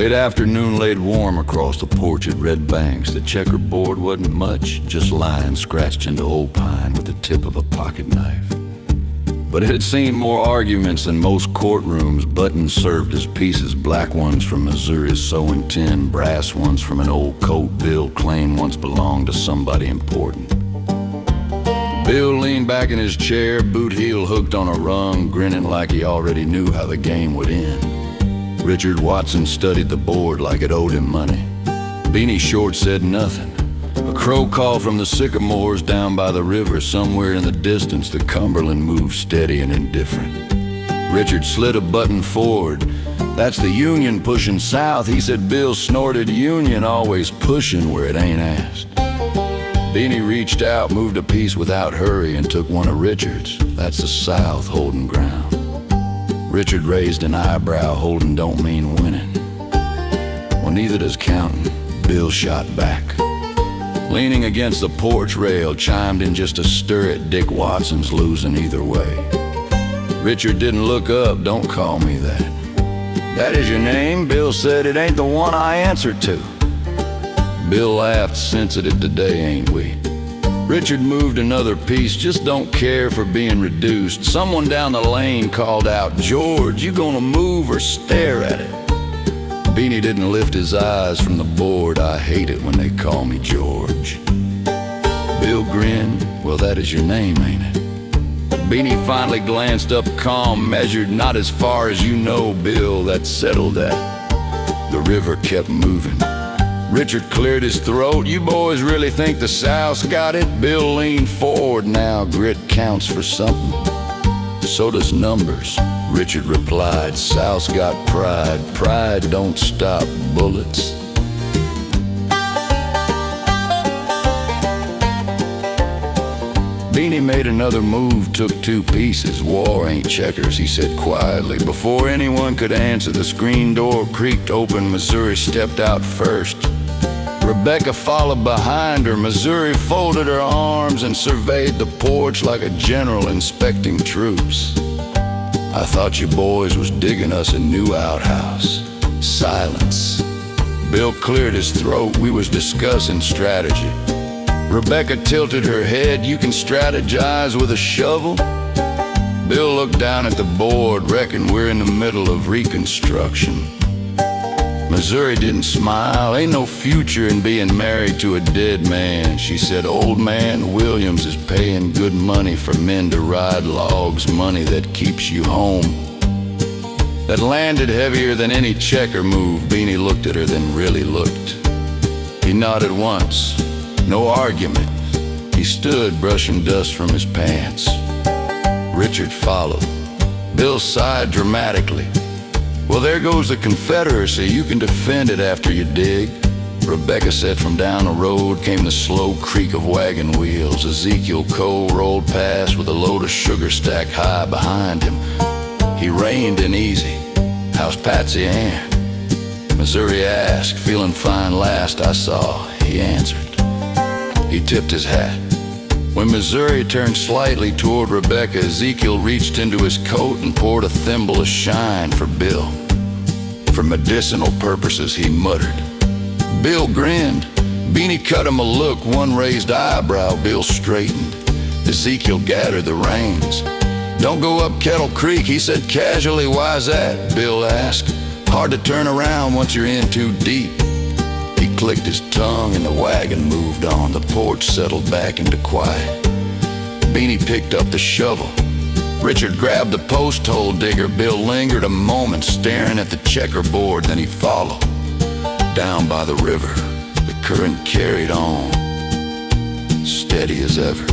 Late afternoon laid warm across the porch at Red Banks. The checkerboard wasn't much, just lines scratched into old pine with the tip of a pocket knife. But it had seen more arguments than most courtrooms. Buttons served as pieces, black ones from Missouri's sewing tin, brass ones from an old coat Bill claimed once belonged to somebody important. Bill leaned back in his chair, boot heel hooked on a rung, grinning like he already knew how the game would end. Richard Watson studied the board like it owed him money. Beanie Short said nothing. A crow call from the sycamores down by the river. Somewhere in the distance, the Cumberland moved steady and indifferent. Richard slid a button forward. That's the Union pushing south. He said Bill snorted, Union always pushing where it ain't asked. Beanie reached out, moved a piece without hurry, and took one of Richard's. That's the South holding ground. Richard raised an eyebrow. Holding don't mean winning. Well, neither does counting. Bill shot back. Leaning against the porch rail, chimed in just a stir at Dick Watson's losing either way. Richard didn't look up. Don't call me that. That is your name? Bill said. It ain't the one I answer to. Bill laughed. Sensitive today, ain't we? Richard moved another piece. Just don't care for being reduced. Someone down the lane called out, George, you gonna move or stare at it? Beanie didn't lift his eyes from the board. I hate it when they call me George. Bill grinned. Well, that is your name, ain't it? Beanie finally glanced up calm, measured. Not as far as you know, Bill, that settled that. The river kept moving. Richard cleared his throat. You boys really think the South's got it? Bill leaned forward. Now grit counts for something. So does numbers. Richard replied. South's got pride. Pride don't stop bullets. Beanie made another move, took two pieces. War ain't checkers, he said quietly. Before anyone could answer, the screen door creaked open. Missouri stepped out first. Rebecca followed behind her. Missouri folded her arms and surveyed the porch like a general inspecting troops. I thought you boys was digging us a new outhouse. Silence. Bill cleared his throat. We was discussing strategy. Rebecca tilted her head. You can strategize with a shovel? Bill looked down at the board. Reckon we're in the middle of reconstruction. Missouri didn't smile. Ain't no future in being married to a dead man. She said, old man Williams is paying good money for men to ride logs, money that keeps you home. That landed heavier than any checker move. Beanie looked at her, then really looked. He nodded once. No argument. He stood, brushing dust from his pants. Richard followed. Bill sighed dramatically. Well, there goes the Confederacy. You can defend it after you dig. Rebecca said from down the road came the slow creak of wagon wheels. Ezekiel Cole rolled past with a load of sugar stacked high behind him. He reined in easy. How's Patsy Ann? Missouri asked. Feeling fine last I saw, he answered. He tipped his hat. When Missouri turned slightly toward Rebecca, Ezekiel reached into his coat and poured a thimble of shine for Bill. For medicinal purposes, he muttered. Bill grinned. Beanie cut him a look, one raised eyebrow. Bill straightened. Ezekiel gathered the reins. Don't go up Kettle Creek, he said casually. Why's that? Bill asked. Hard to turn around once you're in too deep. He clicked his tongue and the wagon moved on. The porch settled back into quiet. Beanie picked up the shovel. Richard grabbed the post hole digger. Bill lingered a moment staring at the checkerboard. Then he followed. Down by the river, the current carried on, steady as ever.